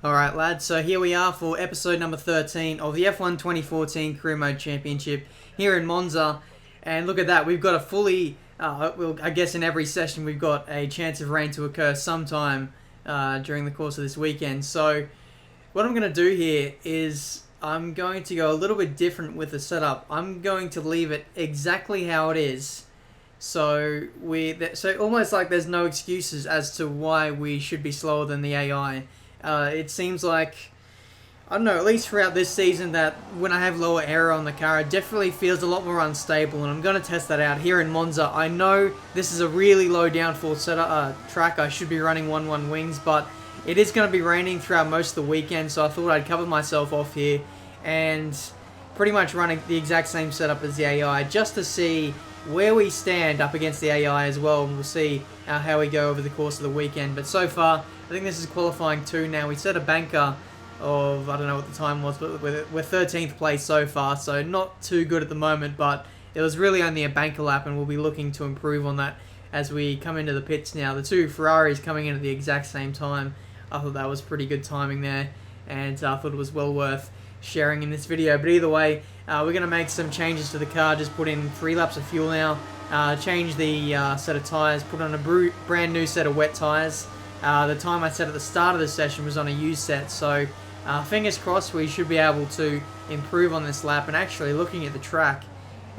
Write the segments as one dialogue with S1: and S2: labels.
S1: Alright lads, so here we are for episode number 13 of the F1 2014 Career Mode Championship here in Monza. And look at that, we've got a fully, I guess in every session we've got a chance of rain to occur sometime during the course of this weekend. So what I'm going to do here is I'm going to go a little bit different with the setup. I'm going to leave it exactly how it is. So almost like there's no excuses as to why we should be slower than the AI. It seems like, I don't know, at least throughout this season, that when I have lower error on the car, it definitely feels a lot more unstable, and I'm going to test that out here in Monza. I know this is a really low downforce track. I should be running 1-1 wings, but it is going to be raining throughout most of the weekend, so I thought I'd cover myself off here and pretty much running the exact same setup as the AI, just to see where we stand up against the AI as well. We'll see how we go over the course of the weekend. But so far, I think this is qualifying 2 now. We set a banker of, I don't know what the time was, but we're 13th place so far, so not too good at the moment, but it was really only a banker lap, and we'll be looking to improve on that as we come into the pits now. The 2 Ferraris coming in at the exact same time. I thought that was pretty good timing there, and I thought it was well worth sharing in this video. But either way, we're going to make some changes to the car. Just put in 3 laps of fuel now, change the set of tyres, put on a brand new set of wet tyres. The time I set at the start of the session was on a used set, so fingers crossed we should be able to improve on this lap. And actually, looking at the track,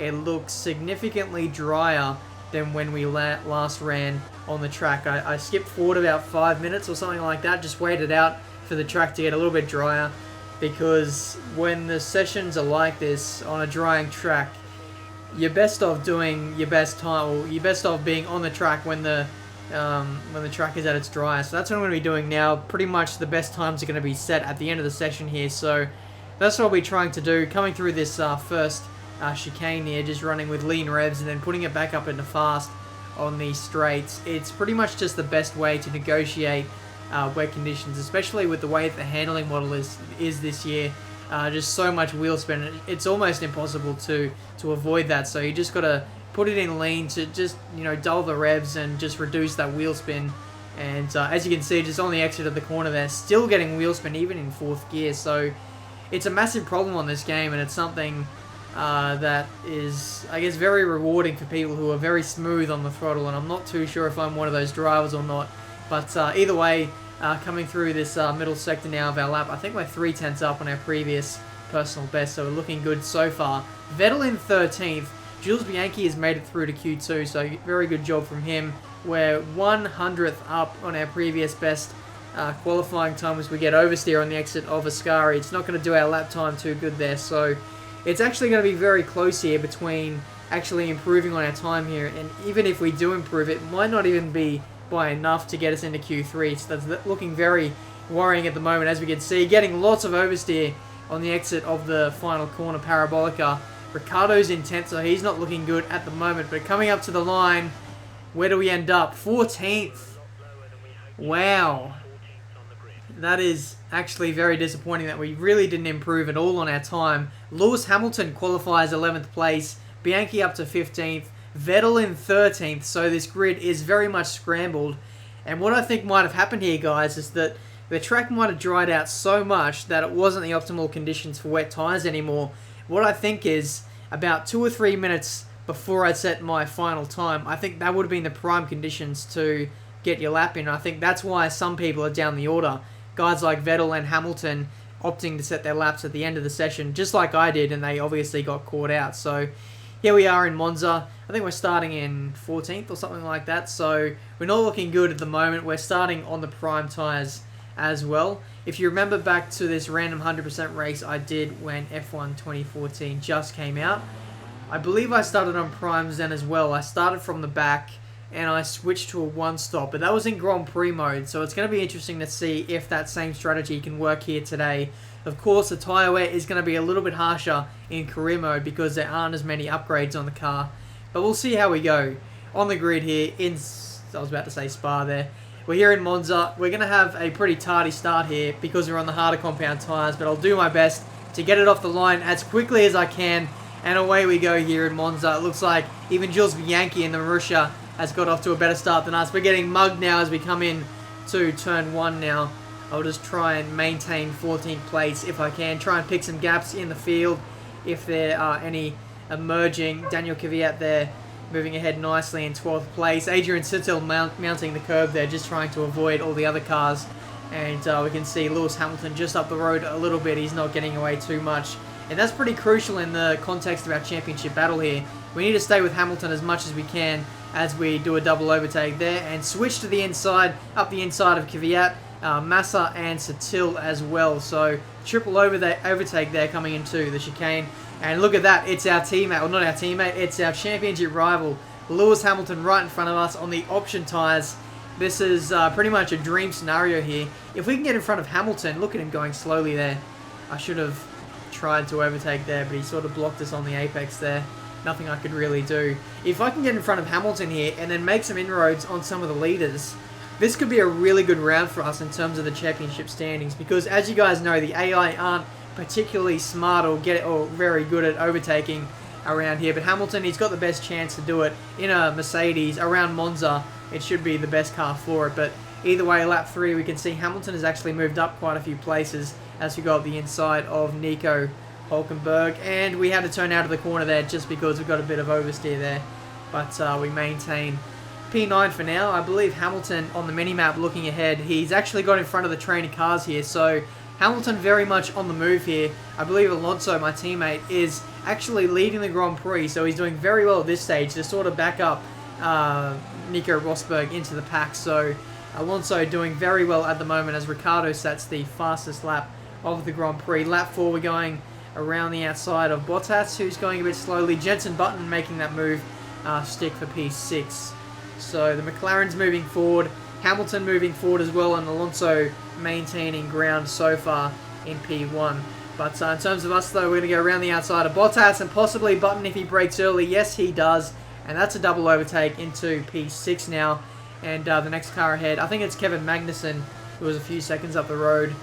S1: it looks significantly drier than when we last ran on the track. I skipped forward about 5 minutes or something like that, just waited out for the track to get a little bit drier, because when the sessions are like this on a drying track, you're best off doing your best time, or you're best off being on the track when the track is at its driest. So that's what I'm going to be doing now. Pretty much the best times are going to be set at the end of the session here, so that's what I'll be trying to do. Coming through this first chicane here, just running with lean revs and then putting it back up into fast on these straights. It's pretty much just the best way to negotiate wet conditions, especially with the way that the handling model is this year. Just so much wheel spin, it's almost impossible to avoid that. So you just got to put it in lean to just, dull the revs and just reduce that wheel spin. And as you can see, just on the exit of the corner there, still getting wheel spin even in 4th gear. So it's a massive problem on this game, and it's something that is, I guess, very rewarding for people who are very smooth on the throttle. And I'm not too sure if I'm one of those drivers or not. But either way, coming through this middle sector now of our lap, I think we're 3/10 up on our previous personal best, so we're looking good so far. Vettel in 13th. Jules Bianchi has made it through to Q2, so very good job from him. We're 100th up on our previous best qualifying time as we get oversteer on the exit of Ascari. It's not going to do our lap time too good there, so it's actually going to be very close here between actually improving on our time here, and even if we do improve, it might not even be by enough to get us into Q3, so that's looking very worrying at the moment. As we can see, getting lots of oversteer on the exit of the final corner, Parabolica. Ricciardo's in 10th, so he's not looking good at the moment, but coming up to the line, where do we end up? 14th. Wow. That is actually very disappointing that we really didn't improve at all on our time. Lewis Hamilton qualifies 11th place, Bianchi up to 15th, Vettel in 13th, so this grid is very much scrambled. And what I think might have happened here, guys, is that the track might have dried out so much that it wasn't the optimal conditions for wet tyres anymore. What I think is, about 2 or 3 minutes before I set my final time, I think that would have been the prime conditions to get your lap in. I think that's why some people are down the order. Guys like Vettel and Hamilton opting to set their laps at the end of the session, just like I did, and they obviously got caught out. So here we are in Monza. I think we're starting in 14th or something like that, so we're not looking good at the moment. We're starting on the prime tyres as well. If you remember back to this random 100% race I did when F1 2014 just came out, I believe I started on primes then as well. I started from the back and I switched to a 1-stop, but that was in Grand Prix mode, so it's going to be interesting to see if that same strategy can work here today. Of course, the tyre wear is going to be a little bit harsher in career mode because there aren't as many upgrades on the car, but we'll see how we go. On the grid here, I was about to say Spa there. We're here in Monza. We're going to have a pretty tardy start here because we're on the harder compound tyres, but I'll do my best to get it off the line as quickly as I can, and away we go here in Monza. It looks like even Jules Bianchi in the Marussia has got off to a better start than us. We're getting mugged now as we come in to turn 1 now. I'll just try and maintain 14th place if I can. Try and pick some gaps in the field if there are any emerging. Daniel Kvyat there moving ahead nicely in 12th place. Adrian Sutil mounting the curb there, just trying to avoid all the other cars. And we can see Lewis Hamilton just up the road a little bit. He's not getting away too much. And that's pretty crucial in the context of our championship battle here. We need to stay with Hamilton as much as we can as we do a double overtake there. And switch to the inside, up the inside of Kvyat, Massa and Sutil as well. So triple overtake there coming into the chicane. And look at that, it's our teammate, well not our teammate, it's our championship rival, Lewis Hamilton right in front of us on the option tyres. This is pretty much a dream scenario here. If we can get in front of Hamilton, look at him going slowly there. I should have tried to overtake there, but he sort of blocked us on the apex there. Nothing I could really do. If I can get in front of Hamilton here and then make some inroads on some of the leaders, this could be a really good round for us in terms of the championship standings, because as you guys know, the AI aren't particularly smart or very good at overtaking around here, but Hamilton, he's got the best chance to do it in a Mercedes around Monza. It should be the best car for it, but either way, lap 3 we can see Hamilton has actually moved up quite a few places as we go up the inside of Nico Hulkenberg, and we had to turn out of the corner there just because we got a bit of oversteer there, but we maintain P9 for now. I believe Hamilton on the minimap looking ahead, he's actually got in front of the training cars here, so Hamilton very much on the move here. I believe Alonso, my teammate, is actually leading the Grand Prix, so he's doing very well at this stage to sort of back up Nico Rosberg into the pack. So Alonso doing very well at the moment as Ricciardo sets the fastest lap of the Grand Prix. Lap 4 we're going around the outside of Bottas, who's going a bit slowly. Jenson Button making that move stick for P6. So the McLaren's moving forward, Hamilton moving forward as well, and Alonso maintaining ground so far in P1. But in terms of us though, we're going to go around the outside of Bottas and possibly Button if he breaks early. Yes, he does. And that's a double overtake into P6 now. And the next car ahead, I think it's Kevin Magnussen, who was a few seconds up the road.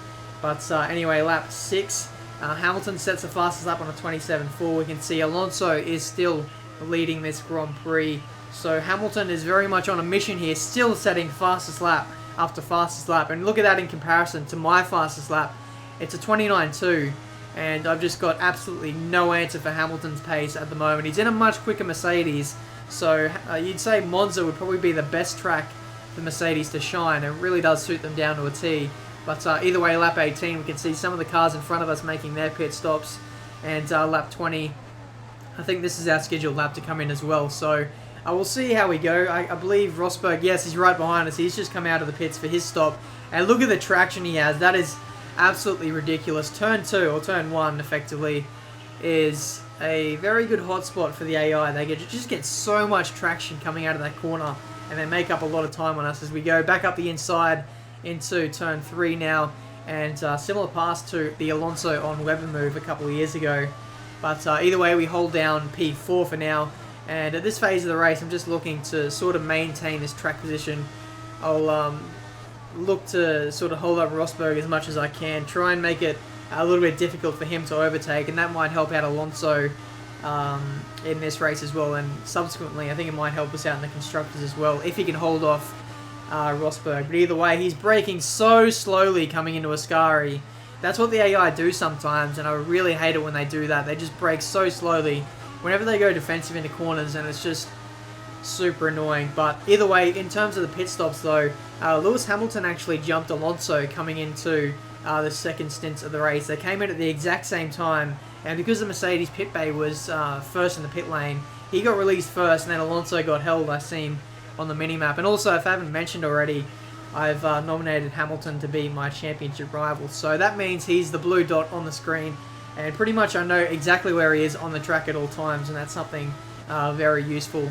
S1: But anyway, lap 6. Hamilton sets the fastest lap on a 27.4. We can see Alonso is still leading this Grand Prix. So Hamilton is very much on a mission here, still setting fastest lap after fastest lap. And look at that in comparison to my fastest lap. It's a 29.2, and I've just got absolutely no answer for Hamilton's pace at the moment. He's in a much quicker Mercedes, so you'd say Monza would probably be the best track for Mercedes to shine. It really does suit them down to a T. But either way, lap 18, we can see some of the cars in front of us making their pit stops. And lap 20, I think this is our scheduled lap to come in as well. So we'll see how we go. I believe Rosberg, yes, he's right behind us. He's just come out of the pits for his stop. And look at the traction he has. That is absolutely ridiculous. Turn 2, or turn 1, effectively, is a very good hotspot for the AI. They just get so much traction coming out of that corner, and they make up a lot of time on us as we go back up the inside into turn 3 now. And similar pass to the Alonso on Webber move a couple of years ago. But either way, we hold down P4 for now. And at this phase of the race, I'm just looking to sort of maintain this track position. I'll look to sort of hold up Rosberg as much as I can, try and make it a little bit difficult for him to overtake, and that might help out Alonso in this race as well, and subsequently I think it might help us out in the Constructors as well, if he can hold off Rosberg. But either way, he's braking so slowly coming into Ascari. That's what the AI do sometimes, and I really hate it when they do that. They just brake so slowly whenever they go defensive into corners, and it's just super annoying. But either way, in terms of the pit stops though, Lewis Hamilton actually jumped Alonso coming into the second stint of the race. They came in at the exact same time, and because the Mercedes pit bay was first in the pit lane, he got released first, and then Alonso got held, I seen on the minimap. And also, if I haven't mentioned already, I've nominated Hamilton to be my championship rival, so that means he's the blue dot on the screen, and pretty much I know exactly where he is on the track at all times, and that's something very useful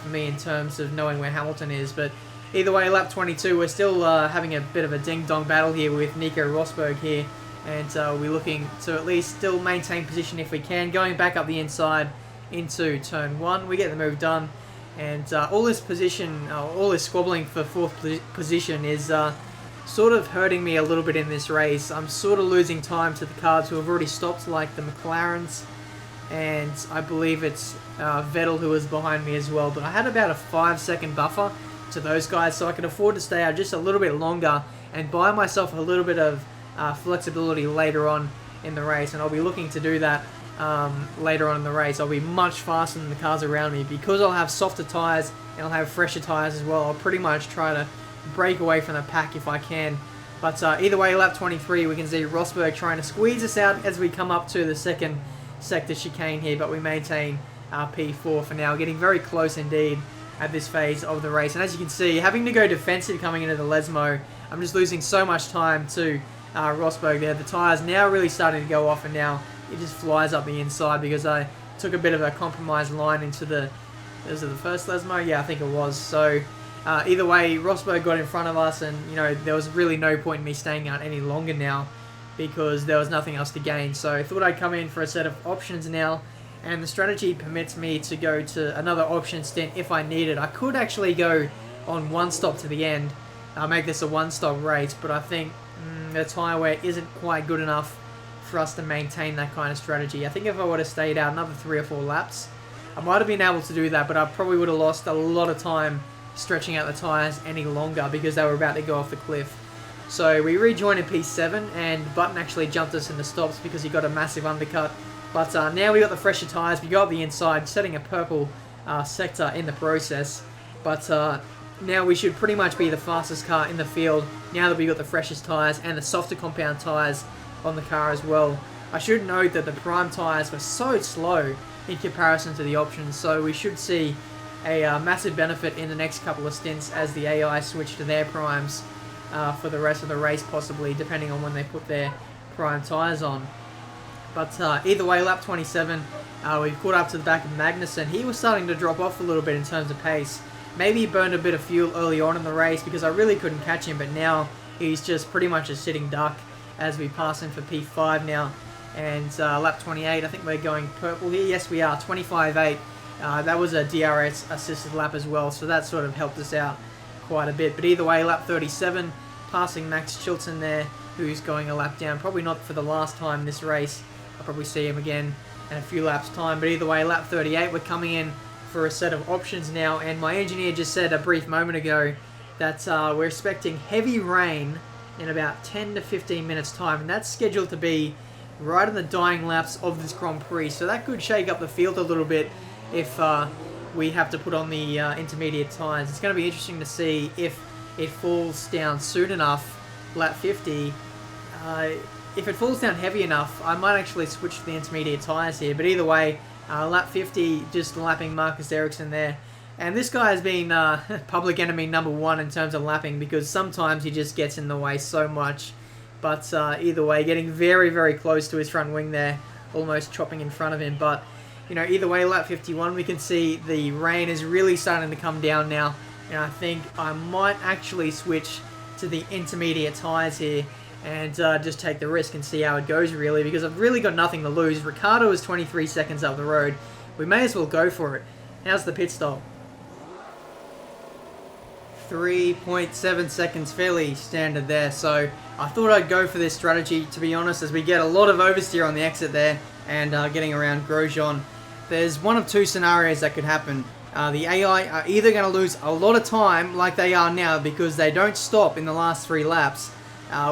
S1: for me in terms of knowing where Hamilton is. But either way, lap 22, we're still having a bit of a ding-dong battle here with Nico Rosberg here, and we're looking to at least still maintain position if we can. Going back up the inside into turn 1, we get the move done, and all this position, all this squabbling for 4th position is sort of hurting me a little bit in this race. I'm sort of losing time to the cars who have already stopped, like the McLarens, and I believe it's Vettel who was behind me as well. But I had about a 5-second buffer to those guys, so I could afford to stay out just a little bit longer and buy myself a little bit of flexibility later on in the race, and I'll be looking to do that later on in the race. I'll be much faster than the cars around me because I'll have softer tyres and I'll have fresher tyres as well. I'll pretty much try to break away from the pack if I can. But either way, lap 23, we can see Rosberg trying to squeeze us out as we come up to the second sector chicane here, but we maintain our P4 for now, getting very close indeed at this phase of the race. And as you can see, having to go defensive coming into the Lesmo, I'm just losing so much time to Rosberg there. The tyres now really starting to go off, and now it just flies up the inside because I took a bit of a compromised line into the... Was it the first Lesmo? Yeah, I think it was. So either way, Rosberg got in front of us, and there was really no point in me staying out any longer now because there was nothing else to gain. So I thought I'd come in for a set of options now, and the strategy permits me to go to another option stint if I need it. I could actually go on one stop to the end, make this a one-stop race, but I think the tyre wear isn't quite good enough for us to maintain that kind of strategy. I think if I would have stayed out another 3 or 4 laps, I might have been able to do that, but I probably would have lost a lot of time stretching out the tyres any longer because they were about to go off the cliff. So we rejoined in P7, and Button actually jumped us in the stops because he got a massive undercut. But now we got the fresher tyres, we got the inside, setting a purple sector in the process. But now we should pretty much be the fastest car in the field now that we got the freshest tyres and the softer compound tyres on the car as well. I should note that the prime tyres were so slow in comparison to the options, so we should see a massive benefit in the next couple of stints as the AI switch to their primes for the rest of the race, possibly, depending on when they put their prime tyres on. But either way, lap 27, we've caught up to the back of Magnussen. He was starting to drop off a little bit in terms of pace. Maybe he burned a bit of fuel early on in the race because I really couldn't catch him, but now he's just pretty much a sitting duck as we pass him for P5 now. And lap 28, I think we're going purple here. Yes, we are, 25.8. That was a DRS assisted lap as well, so that sort of helped us out quite a bit. But either way, lap 37, passing Max Chilton there, who's going a lap down. Probably not for the last time this race. I'll probably see him again in a few laps time. But either way, lap 38, we're coming in for a set of options now. And my engineer just said a brief moment ago that we're expecting heavy rain in about 10 to 15 minutes time. And that's scheduled to be right in the dying laps of this Grand Prix. So that could shake up the field a little bit if we have to put on the intermediate tyres. It's going to be interesting to see if it falls down soon enough, lap 50. If it falls down heavy enough, I might actually switch to the intermediate tyres here. But either way, lap 50, just lapping Marcus Ericsson there. And this guy has been public enemy number 1 in terms of lapping because sometimes he just gets in the way so much. But either way, getting very, very close to his front wing there, almost chopping in front of him. But, either way, lap 51, we can see the rain is really starting to come down now. And I think I might actually switch to the intermediate tyres here and just take the risk and see how it goes, really, because I've really got nothing to lose. Ricciardo is 23 seconds up the road. We may as well go for it. How's the pit stop? 3.7 seconds, fairly standard there. So I thought I'd go for this strategy, to be honest, as we get a lot of oversteer on the exit there and getting around Grosjean. There's one of two scenarios that could happen. The AI are either going to lose a lot of time, like they are now, because they don't stop in the last 3 laps.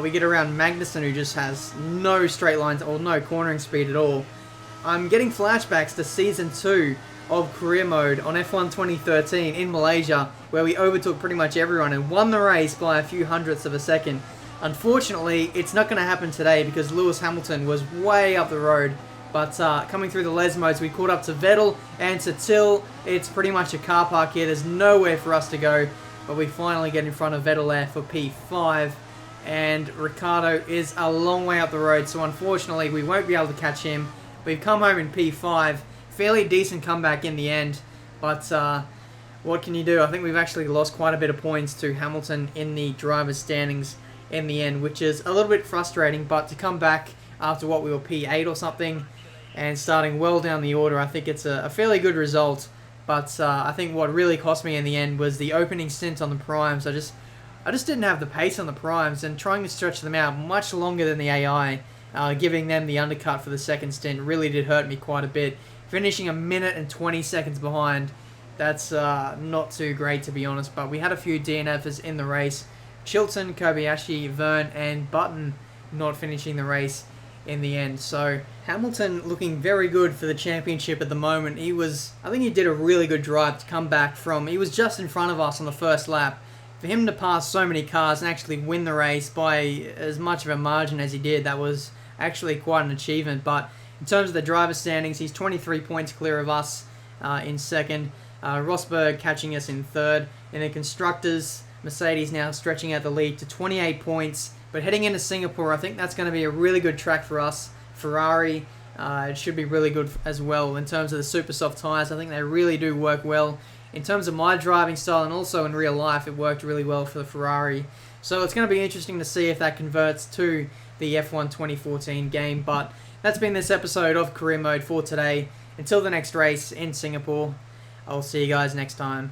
S1: We get around Magnussen, who just has no straight lines or no cornering speed at all. I'm getting flashbacks to Season 2 of Career Mode on F1 2013 in Malaysia, where we overtook pretty much everyone and won the race by a few hundredths of a second. Unfortunately, it's not going to happen today because Lewis Hamilton was way up the road. But coming through the Les modes, we caught up to Vettel and to Till. It's pretty much a car park here. There's nowhere for us to go. But we finally get in front of Vettel there for P5. And Ricciardo is a long way up the road. So unfortunately, we won't be able to catch him. We've come home in P5. Fairly decent comeback in the end. But what can you do? I think we've actually lost quite a bit of points to Hamilton in the driver's standings in the end, which is a little bit frustrating. But to come back after what we were P8 or something, and starting well down the order, I think it's a fairly good result. But I think what really cost me in the end was the opening stint on the primes. I just didn't have the pace on the primes, and trying to stretch them out much longer than the AI, giving them the undercut for the second stint really did hurt me quite a bit. Finishing a minute and 20 seconds behind, that's not too great, to be honest. But we had a few DNFs in the race, Chilton, Kobayashi, Verne, and Button not finishing the race in the end. So Hamilton looking very good for the championship at the moment. I think he did a really good drive to come back from, he was just in front of us on the first lap. For him to pass so many cars and actually win the race by as much of a margin as he did, that was actually quite an achievement. But in terms of the driver standings, he's 23 points clear of us in second. Rosberg catching us in third. In the constructors, Mercedes now stretching out the lead to 28 points. But heading into Singapore, I think that's going to be a really good track for us. Ferrari, it should be really good as well in terms of the super soft tyres. I think they really do work well. In terms of my driving style and also in real life, it worked really well for the Ferrari. So it's going to be interesting to see if that converts to the F1 2014 game. But that's been this episode of Career Mode for today. Until the next race in Singapore, I'll see you guys next time.